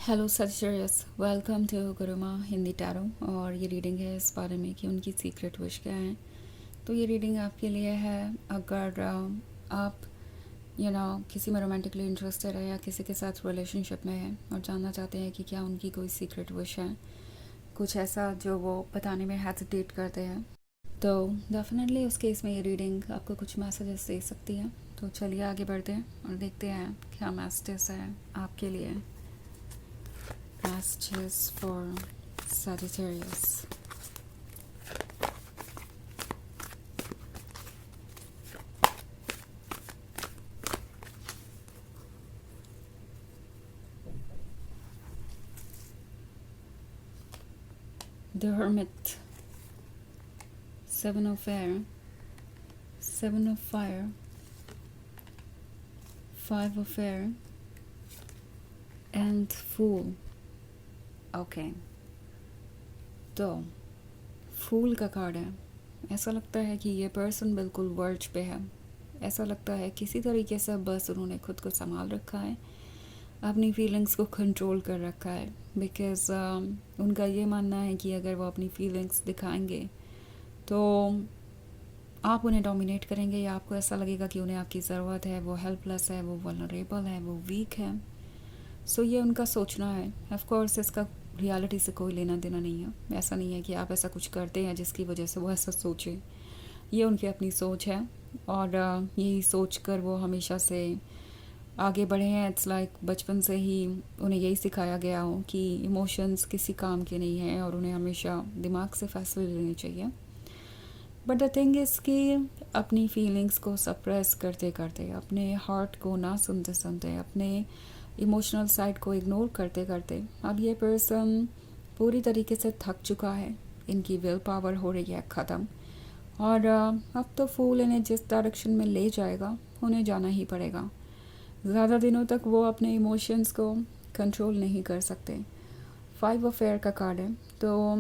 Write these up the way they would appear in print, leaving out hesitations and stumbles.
Hello seekers, welcome to Gurumaa Hindi tarot. और ये reading है इस बारे में कि उनकी सीक्रेट विश क्या है। तो ये रीडिंग आपके लिए है अगर आप किसी में रोमांटिकली इंटरेस्टेड है या किसी के साथ रिलेशनशिप में है और जानना चाहते हैं कि क्या उनकी कोई सीक्रेट विश है, कुछ ऐसा जो वो बताने में हेजिटेट करते हैं, तो डेफिनेटली उस केस में ये रीडिंग आपको कुछ मैसेजेस दे सकती है। तो चलिए आगे बढ़ते हैं और देखते हैं क्या मैसेजेस है आपके लिए। Messages for Sagittarius. The Hermit, Seven of Air, Seven of Fire, Five of Air, and Fool. Okay, तो फूल का कार्ड है। ऐसा लगता है कि ये पर्सन बिल्कुल वर्ज पे है। ऐसा लगता है किसी तरीके से बस उन्होंने खुद को संभाल रखा है, अपनी फीलिंग्स को कंट्रोल कर रखा है। बिकॉज़ उनका ये मानना है कि अगर वो अपनी फीलिंग्स दिखाएंगे तो आप उन्हें डोमिनेट करेंगे या आपको ऐसा लगेगा कि उन्हें आपकी ज़रूरत है, वो हेल्पलेस है, वो वल्नरेबल है, वो वीक है। सो ये उनका सोचना है। ऑफ कोर्स इसका रियलिटी से कोई लेना देना नहीं है। ऐसा नहीं है कि आप ऐसा कुछ करते हैं जिसकी वजह से वो ऐसा सोचे। ये उनकी अपनी सोच है और यही सोच कर वो हमेशा से आगे बढ़े हैं। इट्स लाइक बचपन से ही उन्हें यही सिखाया गया हो कि इमोशंस किसी काम के नहीं हैं और उन्हें हमेशा दिमाग से फैसले लेने चाहिए। बट द थिंग इज़ कि अपनी फीलिंग्स को सप्रेस करते करते, अपने हार्ट को ना सुनते सुनते, अपने इमोशनल साइड को इग्नोर करते करते अब ये पर्सन पूरी तरीके से थक चुका है। इनकी विल पावर हो रही है ख़त्म और अब तो फूल इन्हें जिस डायरेक्शन में ले जाएगा उन्हें जाना ही पड़ेगा। ज़्यादा दिनों तक वो अपने इमोशंस को कंट्रोल नहीं कर सकते। फाइव ऑफ एयर का कार्ड है। तो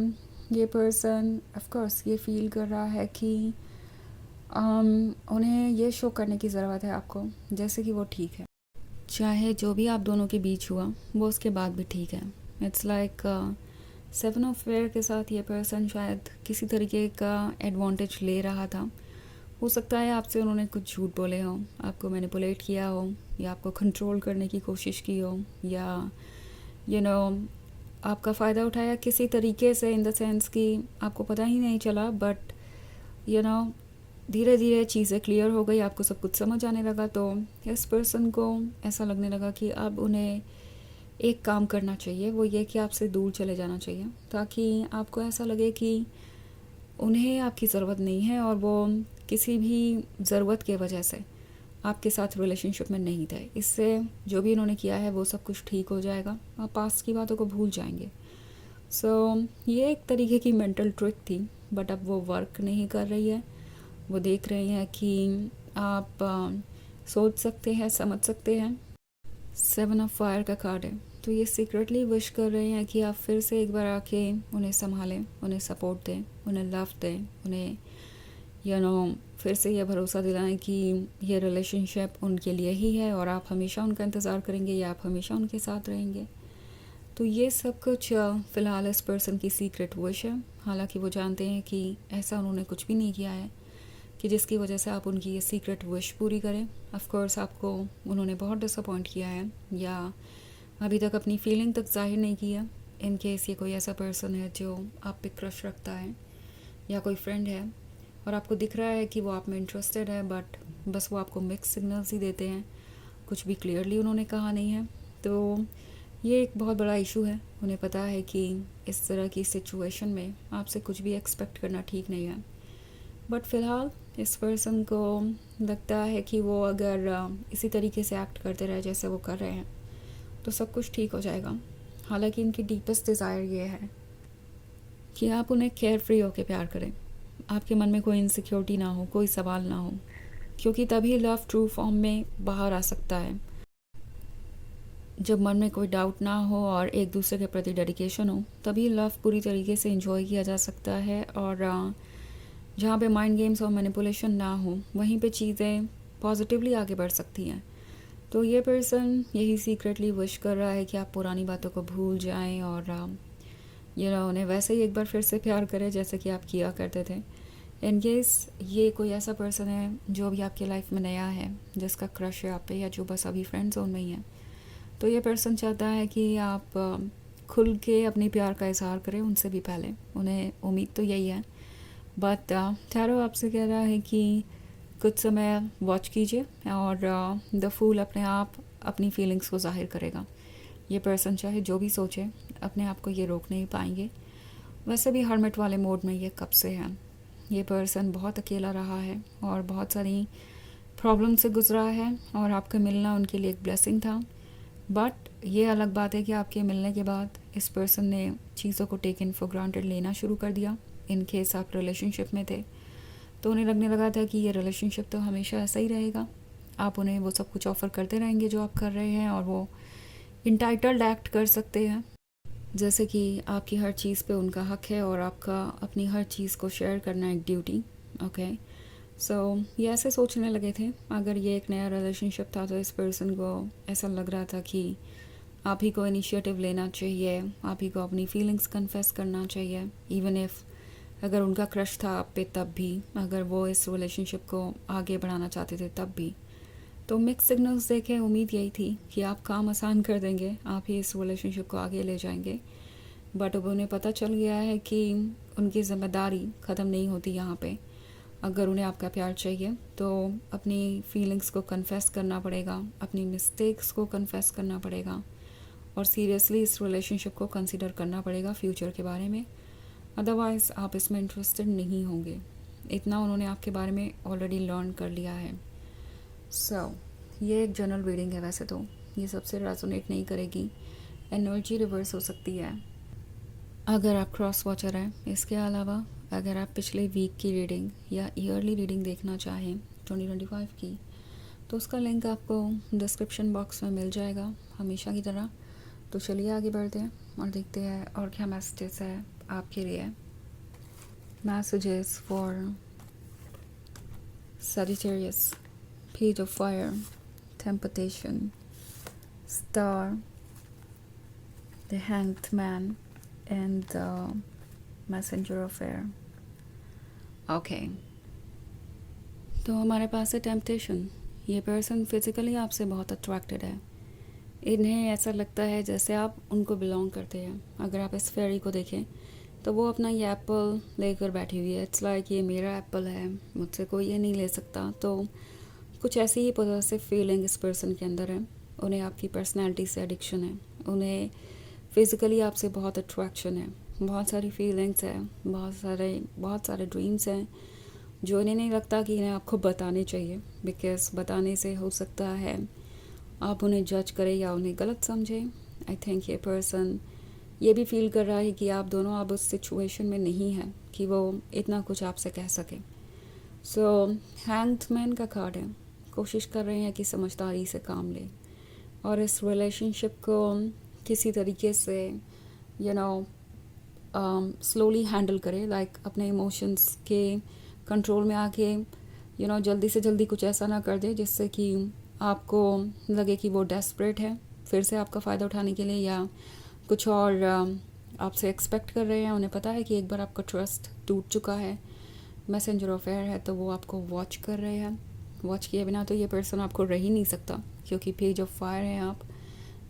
ये पर्सन ऑफ कोर्स ये फील कर रहा है कि उन्हें ये शो करने की ज़रूरत है आपको जैसे कि वो ठीक है, चाहे जो भी आप दोनों के बीच हुआ वो उसके बाद भी ठीक है। It's like seven of fair के साथ ये पर्सन शायद किसी तरीके का एडवांटेज ले रहा था। हो सकता है आपसे उन्होंने कुछ झूठ बोले हों, आपको मैनिपुलेट किया हो या आपको कंट्रोल करने की कोशिश की हो या यू नो आपका फ़ायदा उठाया किसी तरीके से, इन द सेंस कि आपको पता ही नहीं चला। बट यू नो धीरे धीरे चीज़ें क्लियर हो गई, आपको सब कुछ समझ आने लगा। तो इस पर्सन को ऐसा लगने लगा कि अब उन्हें एक काम करना चाहिए, वो ये कि आपसे दूर चले जाना चाहिए ताकि आपको ऐसा लगे कि उन्हें आपकी ज़रूरत नहीं है और वो किसी भी ज़रूरत के वजह से आपके साथ रिलेशनशिप में नहीं थे। इससे जो भी इन्होंने किया है वो सब कुछ ठीक हो जाएगा, आप पास्ट की बातों को भूल जाएंगे। ये एक तरीके की मेंटल ट्रिक थी बट अब वो वर्क नहीं कर रही है। वो देख रहे हैं कि आप सोच सकते हैं, समझ सकते हैं। सेवन ऑफ फायर का कार्ड है। तो ये सीक्रेटली विश कर रहे हैं कि आप फिर से एक बार आके उन्हें संभालें, उन्हें सपोर्ट दें, उन्हें लव दें, उन्हें फिर से ये भरोसा दिलाएं कि ये रिलेशनशिप उनके लिए ही है और आप हमेशा उनका इंतज़ार करेंगे या आप हमेशा उनके साथ रहेंगे। तो ये सब कुछ फ़िलहाल इस पर्सन की सीक्रेट विश है। हालांकि वो जानते हैं कि ऐसा उन्होंने कुछ भी नहीं किया है कि जिसकी वजह से आप उनकी ये सीक्रेट विश पूरी करें। ऑफ कोर्स आपको उन्होंने बहुत डिसअपॉइंट किया है या अभी तक अपनी फीलिंग तक जाहिर नहीं किया। इन केस ये कोई ऐसा पर्सन है जो आप पे क्रश रखता है या कोई फ्रेंड है और आपको दिख रहा है कि वो आप में इंटरेस्टेड है बट बस वो आपको मिक्स सिग्नल्स ही देते हैं, कुछ भी क्लियरली उन्होंने कहा नहीं है। तो ये एक बहुत बड़ा इशू है। उन्हें पता है कि इस तरह की सिचुएशन में आपसे कुछ भी एक्सपेक्ट करना ठीक नहीं है। बट फ़िलहाल इस पर्सन को लगता है कि वो अगर इसी तरीके से एक्ट करते रहे जैसे वो कर रहे हैं तो सब कुछ ठीक हो जाएगा। हालांकि इनकी डीपेस्ट डिज़ायर ये है कि आप उन्हें केयर फ्री होकर प्यार करें, आपके मन में कोई इनसिक्योरिटी ना हो, कोई सवाल ना हो, क्योंकि तभी लव ट्रू फॉर्म में बाहर आ सकता है। जब मन में कोई डाउट ना हो और एक दूसरे के प्रति डेडिकेशन हो तभी लव पूरी तरीके से इंजॉय किया जा सकता है। और जहाँ पे माइंड गेम्स और मैनिपुलेशन ना हो वहीं पे चीज़ें पॉजिटिवली आगे बढ़ सकती हैं। तो ये पर्सन यही सीक्रेटली विश कर रहा है कि आप पुरानी बातों को भूल जाएं और उन्हें वैसे ही एक बार फिर से प्यार करें जैसे कि आप किया करते थे। इन केस ये कोई ऐसा पर्सन है जो भी आपकी लाइफ में नया है, जिसका क्रश है आप पे, या जो बस अभी फ्रेंड जोन में ही है, तो ये पर्सन चाहता है कि आप खुल के अपने प्यार का इजहार करें उनसे भी पहले। उन्हें उम्मीद तो यही है, बट टैरो आपसे कह रहा है कि कुछ समय वॉच कीजिए और द फूल अपने आप अपनी फीलिंग्स को जाहिर करेगा। ये पर्सन चाहे जो भी सोचे, अपने आप को ये रोक नहीं पाएंगे। वैसे भी हर्मिट वाले मोड में ये कब से है। ये पर्सन बहुत अकेला रहा है और बहुत सारी प्रॉब्लम से गुजरा है और आपका मिलना उनके लिए एक ब्लेसिंग था। बट ये अलग बात है कि आपके मिलने के बाद इस पर्सन ने चीज़ों को टेकन फॉर ग्रांटेड लेना शुरू कर दिया। इन केस आप रिलेशनशिप में थे तो उन्हें लगने लगा था कि ये रिलेशनशिप तो हमेशा ऐसा ही रहेगा, आप उन्हें वो सब कुछ ऑफ़र करते रहेंगे जो आप कर रहे हैं और वो इंटाइटल्ड एक्ट कर सकते हैं, जैसे कि आपकी हर चीज़ पे उनका हक है और आपका अपनी हर चीज़ को शेयर करना एक ड्यूटी। ओके, सो ये ऐसे सोचने लगे थे। अगर ये एक नया रिलेशनशिप था तो इस पर्सन को ऐसा लग रहा था कि आप ही को इनिशिएटिव लेना चाहिए, आप ही को अपनी फीलिंग्स कन्फेस करना चाहिए, इवन इफ़ अगर उनका क्रश था आप पे तब भी, अगर वो इस रिलेशनशिप को आगे बढ़ाना चाहते थे तब भी। तो मिक्स सिग्नल्स देखे उम्मीद यही थी कि आप काम आसान कर देंगे, आप ही इस रिलेशनशिप को आगे ले जाएंगे। बट अब उन्हें पता चल गया है कि उनकी ज़िम्मेदारी ख़त्म नहीं होती यहाँ पे। अगर उन्हें आपका प्यार चाहिए तो अपनी फीलिंग्स को कन्फेस करना पड़ेगा, अपनी मिस्टेक्स को कन्फेस करना पड़ेगा और सीरियसली इस रिलेशनशिप को कंसिडर करना पड़ेगा फ्यूचर के बारे में। अदरवाइज़ आप इसमें इंटरेस्टेड नहीं होंगे। इतना उन्होंने आपके बारे में ऑलरेडी लर्न कर लिया है। ये एक जनरल रीडिंग है। वैसे तो ये सबसे रेजोनेट नहीं करेगी, एनर्जी रिवर्स हो सकती है अगर आप क्रॉस वॉचर हैं। इसके अलावा अगर आप पिछले वीक की रीडिंग या ईयरली रीडिंग देखना चाहें 2025 की, तो उसका लिंक आपको डिस्क्रिप्शन बॉक्स में मिल जाएगा हमेशा की तरह। तो चलिए आगे बढ़ते हैं और देखते हैं और क्या मैसेजेस है आपके लिए। Messages for Sagittarius, Page of Fire, Temptation, Star, the Hanged Man, and the Messenger of Air. Okay, तो हमारे पास है टेम्पटेशन। ये पर्सन फिज़िकली आपसे बहुत अट्रैक्टेड है। इन्हें ऐसा लगता है जैसे आप उनको बिलोंग करते हैं। अगर आप इस फेरी को देखें तो वो अपना ये एप्पल लेकर बैठी हुई है। इट्स लाइक ये मेरा एप्पल है, मुझसे कोई ये नहीं ले सकता। तो कुछ ऐसी ही पॉजिटिव फीलिंग इस पर्सन के अंदर है। उन्हें आपकी पर्सनैलिटी से एडिक्शन है, उन्हें फिज़िकली आपसे बहुत अट्रैक्शन है, बहुत सारी फीलिंग्स है, बहुत सारे ड्रीम्स हैं जो इन्हें नहीं लगता कि इन्हें आपको बताने चाहिए, बिकॉज बताने से हो सकता है आप उन्हें जज करें या उन्हें गलत समझें। आई थिंक ये पर्सन ये भी फील कर रहा है कि आप दोनों अब उस सिचुएशन में नहीं हैं कि वो इतना कुछ आपसे कह सके। सो हैंग्ड मैन का कार्ड है। कोशिश कर रहे हैं कि समझदारी से काम लें और इस रिलेशनशिप को किसी तरीके से स्लोली हैंडल करें, लाइक अपने इमोशंस के कंट्रोल में आके जल्दी से जल्दी कुछ ऐसा ना कर दे जिससे कि आपको लगे कि वो डेस्परेट है फिर से आपका फ़ायदा उठाने के लिए, या कुछ और आपसे एक्सपेक्ट कर रहे हैं। उन्हें पता है कि एक बार आपका ट्रस्ट टूट चुका है। मैसेंजर ऑफ एयर है तो वो आपको वॉच कर रहे हैं। वॉच किए बिना तो ये पर्सन आपको रह ही नहीं सकता, क्योंकि पेज ऑफ फायर है आप।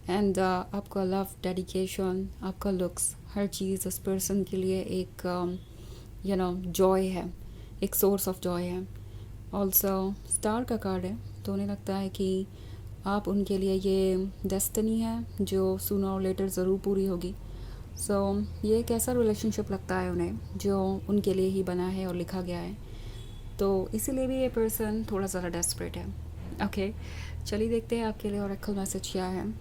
एंड आपका लव, डेडिकेशन, आपका लुक्स, हर चीज़ उस पर्सन के लिए एक जॉय है, एक सोर्स ऑफ जॉय है। ऑल्सो स्टार का कार्ड है तो उन्हें लगता है कि आप उनके लिए ये डेस्टिनी है जो सूनर और लेटर ज़रूर पूरी होगी। ये एक ऐसा रिलेशनशिप लगता है उन्हें जो उनके लिए ही बना है और लिखा गया है। तो इसीलिए भी ये पर्सन थोड़ा ज़्यादा डेस्परेट है। ओके, चलिए देखते हैं आपके लिए ऑरेकल मैसेज क्या है।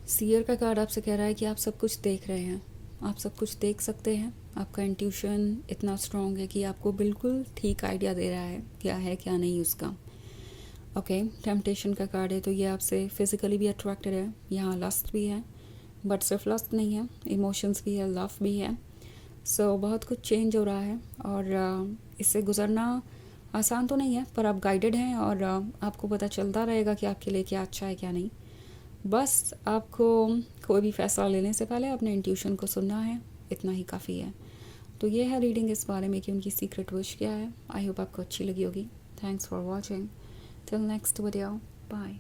सीयर का कार्ड आपसे कह रहा है कि आप सब कुछ देख रहे हैं, आप सब कुछ देख सकते हैं। आपका इंट्यूशन इतना स्ट्रॉन्ग है कि आपको बिल्कुल ठीक आइडिया दे रहा है क्या नहीं उसका। ओके, टेम्पटेशन का कार्ड है तो ये आपसे फिज़िकली भी अट्रैक्टेड है। यहाँ लस्ट भी है, बट सिर्फ लस्ट नहीं है, इमोशंस भी है, लव भी है। सो बहुत कुछ चेंज हो रहा है और इससे गुज़रना आसान तो नहीं है, पर आप गाइडेड हैं और आपको पता चलता रहेगा कि आपके लिए क्या अच्छा है क्या नहीं। बस आपको कोई भी फ़ैसला लेने से पहले अपने इंट्यूशन को सुनना है, इतना ही काफ़ी है। तो ये है रीडिंग इस बारे में कि उनकी सीक्रेट विश क्या है। आई होप आपको अच्छी लगी होगी। Thanks for watching. Till next video, bye.